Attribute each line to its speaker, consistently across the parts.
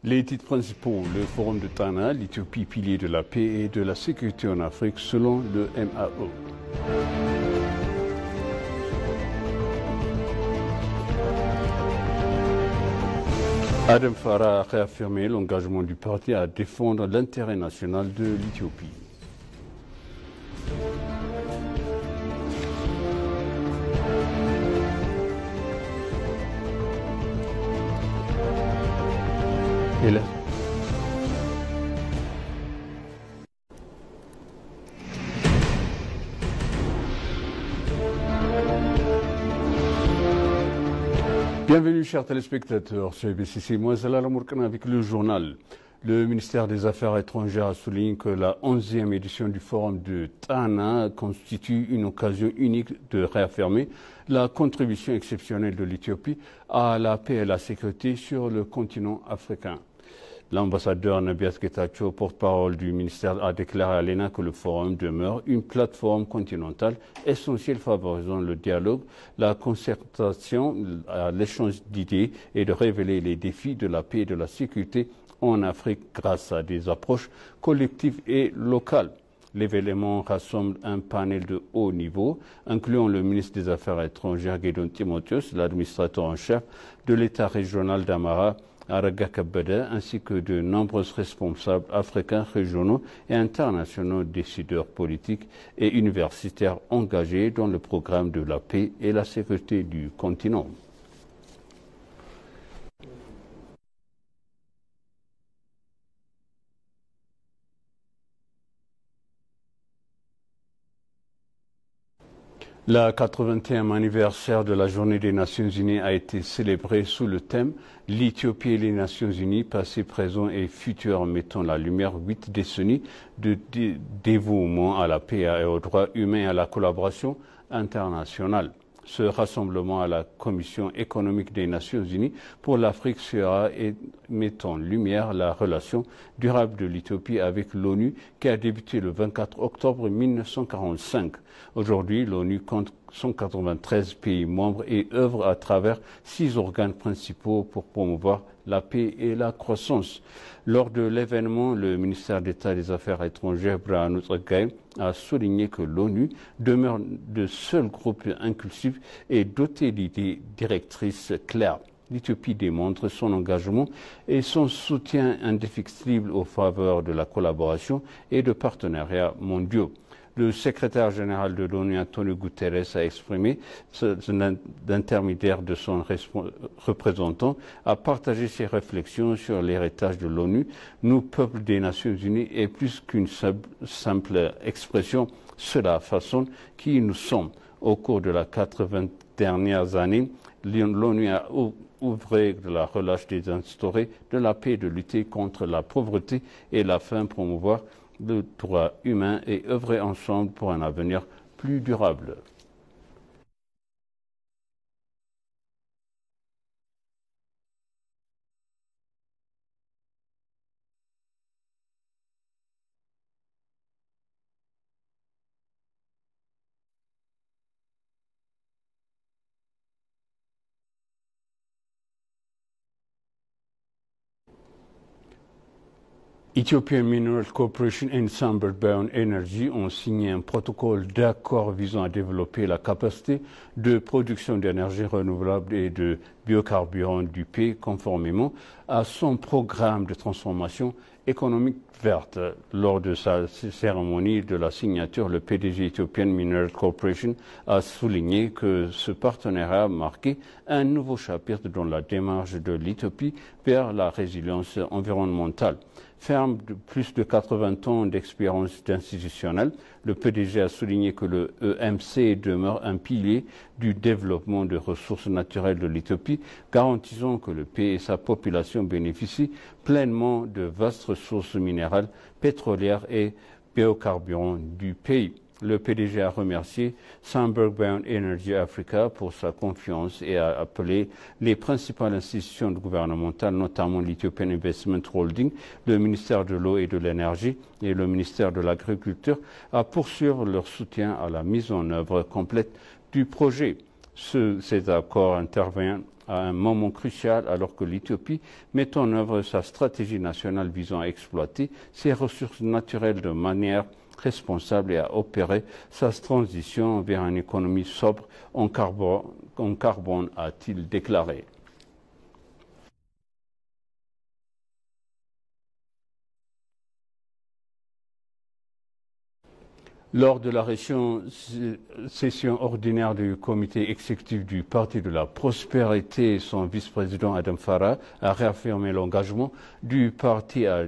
Speaker 1: Les titres principaux, le forum de Tana, l'Éthiopie pilier de la paix et de la sécurité en Afrique selon le MAO. Adam Farah a réaffirmé l'engagement du parti à défendre l'intérêt national de l'Éthiopie. Et là. Bienvenue chers téléspectateurs sur BCC, moi Zalal Amourkana avec le journal. Le ministère des Affaires étrangères a souligné que la 11e édition du Forum de Tana constitue une occasion unique de réaffirmer la contribution exceptionnelle de l'Éthiopie à la paix et la sécurité sur le continent africain. L'ambassadeur Nabias Getachew, porte-parole du ministère, a déclaré à l'ENA que le forum demeure une plateforme continentale essentielle favorisant le dialogue, la concertation, l'échange d'idées et de révéler les défis de la paix et de la sécurité en Afrique grâce à des approches collectives et locales. L'événement rassemble un panel de haut niveau, incluant le ministre des Affaires étrangères Gédéon Timotheus, l'administrateur en chef de l'État régional d'Amara, Araga Kabeda, ainsi que de nombreux responsables africains, régionaux et internationaux, décideurs politiques et universitaires engagés dans le programme de la paix et la sécurité du continent. La 81e anniversaire de la Journée des Nations Unies a été célébrée sous le thème « L'Éthiopie et les Nations Unies, passé, présent et futur », mettant la lumière 8 décennies de dévouement à la paix et aux droits humains et à la collaboration internationale. Ce rassemblement à la Commission économique des Nations Unies pour l'Afrique sera et met en lumière la relation durable de l'Éthiopie avec l'ONU qui a débuté le 24 octobre 1945. Aujourd'hui, l'ONU compte 193 pays membres et œuvre à travers 6 organes principaux pour promouvoir la paix et la croissance. Lors de l'événement, le ministère d'État des Affaires étrangères, Brahanu Tsagay, a souligné que l'ONU demeure le seul groupe inclusif et doté d'idées directrices claires. L'Éthiopie démontre son engagement et son soutien indéfectible en faveur de la collaboration et de partenariats mondiaux. Le secrétaire général de l'ONU, Antonio Guterres, a exprimé, l'intermédiaire de son représentant, a partagé ses réflexions sur l'héritage de l'ONU. Nous, peuple des Nations Unies, est plus qu'une simple expression. Cela façonne qui nous sommes. Au cours de la 80 dernières années, l'ONU a ouvré de la relâche des instaurés de la paix, de lutter contre la pauvreté et la faim, promouvoir le droit humain et œuvrer ensemble pour un avenir plus durable. Ethiopian Mineral Corporation et Sunbird Bioenergy ont signé un protocole d'accord visant à développer la capacité de production d'énergie renouvelable et de biocarburants du pays conformément à son programme de transformation économique verte. Lors de sa cérémonie de la signature, le PDG Ethiopian Mineral Corporation a souligné que ce partenariat a marqué un nouveau chapitre dans la démarche de l'Éthiopie vers la résilience environnementale. Ferme de plus de 80 ans d'expérience institutionnelle, le PDG a souligné que le EMC demeure un pilier du développement de ressources naturelles de l'Éthiopie, garantissant que le pays et sa population bénéficient pleinement de vastes ressources minérales, pétrolières et biocarburants du pays. Le PDG a remercié Sunbird Bioenergy Africa pour sa confiance et a appelé les principales institutions gouvernementales, notamment l'Ethiopian Investment Holding, le ministère de l'Eau et de l'Énergie et le ministère de l'Agriculture, à poursuivre leur soutien à la mise en œuvre complète du projet. Cet accord intervient à un moment crucial alors que l'Éthiopie met en œuvre sa stratégie nationale visant à exploiter ses ressources naturelles de manière responsable et à opérer sa transition vers une économie sobre en carbone, a-t-il déclaré. Lors de la session ordinaire du comité exécutif du Parti de la Prospérité, son vice-président Adam Farah a réaffirmé l'engagement du parti à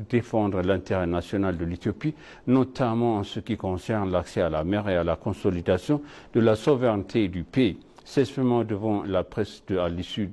Speaker 1: défendre l'intérêt national de l'Éthiopie, notamment en ce qui concerne l'accès à la mer et à la consolidation de la souveraineté du pays. S'exprimant devant la presse à l'issue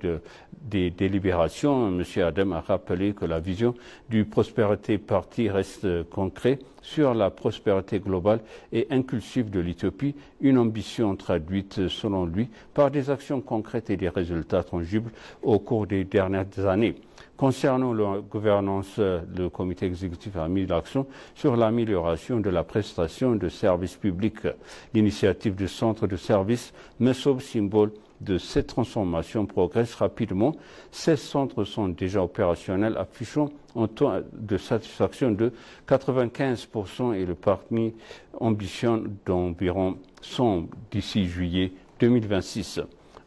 Speaker 1: des délibérations, M. Adam a rappelé que la vision du Prospérité Party reste concrète sur la prospérité globale et inclusive de l'Éthiopie, une ambition traduite, selon lui, par des actions concrètes et des résultats tangibles au cours des dernières années. Concernant la gouvernance, le comité exécutif a mis l'accent sur l'amélioration de la prestation de services publics. L'initiative du centre de services Mesob, symbole de cette transformation, progresse rapidement. 16 centres sont déjà opérationnels, affichant un taux de satisfaction de 95% et le parti ambitionne d'environ 100 d'ici juillet 2026.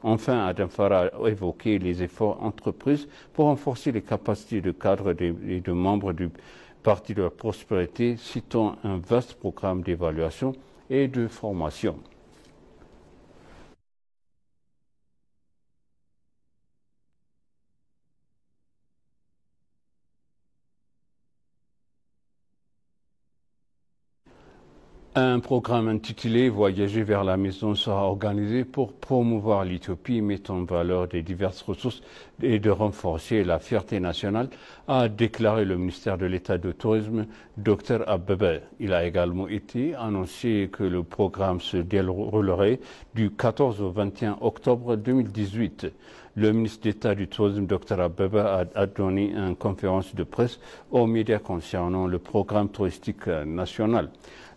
Speaker 1: Enfin, Adam Farah a évoqué les efforts entrepris pour renforcer les capacités de cadres et de membres du Parti de la Prospérité, citant un vaste programme d'évaluation et de formation. Un programme intitulé « Voyager vers la maison » sera organisé pour promouvoir l'Éthiopie, mettre en valeur des diverses ressources et de renforcer la fierté nationale, a déclaré le ministère de l'État de Tourisme, Dr Abebe. Il a également été annoncé que le programme se déroulerait du 14 au 21 octobre 2018. Le ministre d'État du Tourisme, Dr Abebe, a donné une conférence de presse aux médias concernant le programme touristique national.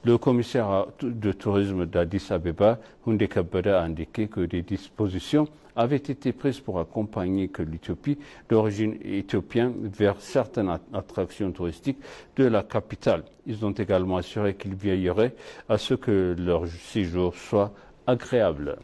Speaker 1: Le commissaire de tourisme d'Addis Abeba, Hunde Kabeda, a indiqué que des dispositions avaient été prises pour accompagner l'Éthiopie d'origine éthiopienne vers certaines attractions touristiques de la capitale. Ils ont également assuré qu'ils veilleraient à ce que leur séjour soit agréable.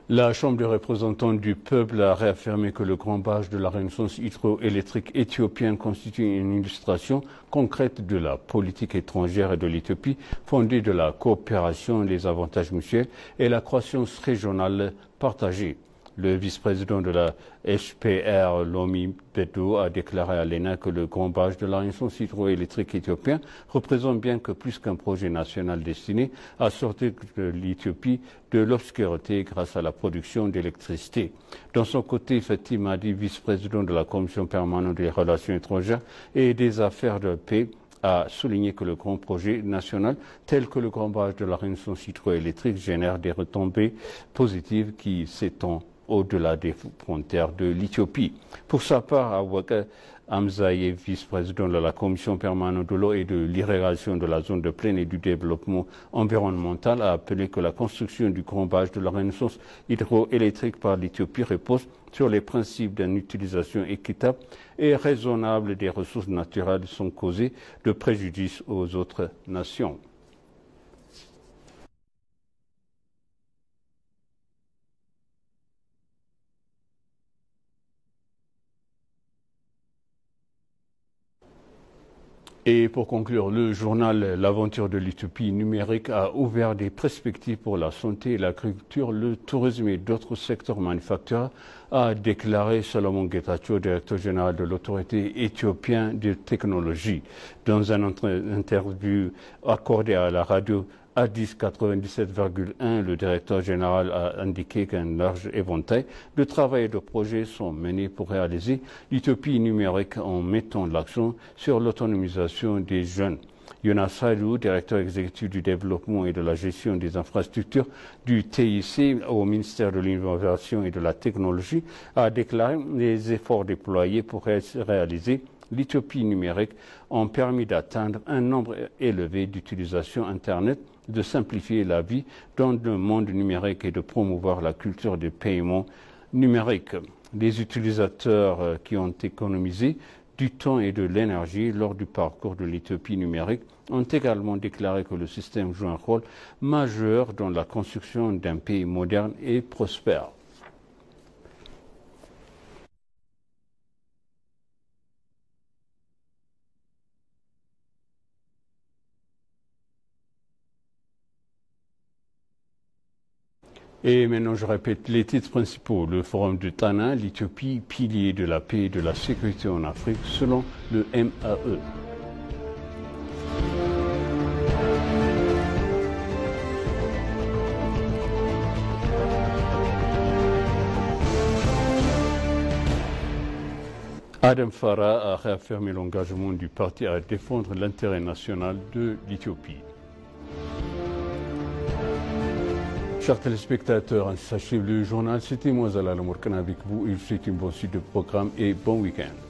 Speaker 1: La Chambre des représentants du peuple a réaffirmé que le grand barrage de la Renaissance hydroélectrique éthiopienne constitue une illustration concrète de la politique étrangère de l'Éthiopie, fondée de la coopération, les avantages mutuels et la croissance régionale partagée. Le vice-président de la HPR, Lomi Bedo, a déclaré à l'ENA que le grand barrage de la Renaissance hydroélectrique éthiopien représente bien que plus qu'un projet national destiné à sortir l'Éthiopie de l'obscurité grâce à la production d'électricité. Dans son côté, Fatih Madi, vice-président de la Commission permanente des relations étrangères et des affaires de paix, a souligné que le grand projet national, tel que le grand barrage de la Renaissance hydroélectrique, génère des retombées positives qui s'étendent au-delà des frontières de l'Éthiopie. Pour sa part, Awaka Amzaye, vice-président de la Commission permanente de l'eau et de l'irrigation de la zone de plaine et du développement environnemental, a appelé que la construction du grand barrage de la Renaissance hydroélectrique par l'Éthiopie repose sur les principes d'une utilisation équitable et raisonnable des ressources naturelles sans causer de préjudice aux autres nations. Et pour conclure, le journal L'Aventure de l'Éthiopie numérique a ouvert des perspectives pour la santé, l'agriculture, le tourisme et d'autres secteurs manufacturiers, a déclaré Solomon Getachew, directeur général de l'autorité éthiopienne de technologie. Dans une interview accordée à la radio Addis 97,1, le directeur général a indiqué qu'un large éventail de travail et de projets sont menés pour réaliser l'Éthiopie numérique en mettant l'accent sur l'autonomisation des jeunes. Jonas Saïdou, directeur exécutif du développement et de la gestion des infrastructures du TIC au ministère de l'Innovation et de la Technologie, a déclaré les efforts déployés pour réaliser l'Éthiopie numérique ont permis d'atteindre un nombre élevé d'utilisations Internet, de simplifier la vie dans le monde numérique et de promouvoir la culture des paiements numériques. Les utilisateurs qui ont économisé du temps et de l'énergie lors du parcours de l'Éthiopie numérique ont également déclaré que le système joue un rôle majeur dans la construction d'un pays moderne et prospère. Et maintenant, je répète les titres principaux. Le forum de Tana, l'Éthiopie, pilier de la paix et de la sécurité en Afrique, selon le MAE. Adam Farah a réaffirmé l'engagement du parti à défendre l'intérêt national de l'Éthiopie. Chers téléspectateurs, ainsi s'achève le journal. C'était moi, Zalal Mourkan, avec vous. Il vous souhaite une bonne suite de programme et bon week-end.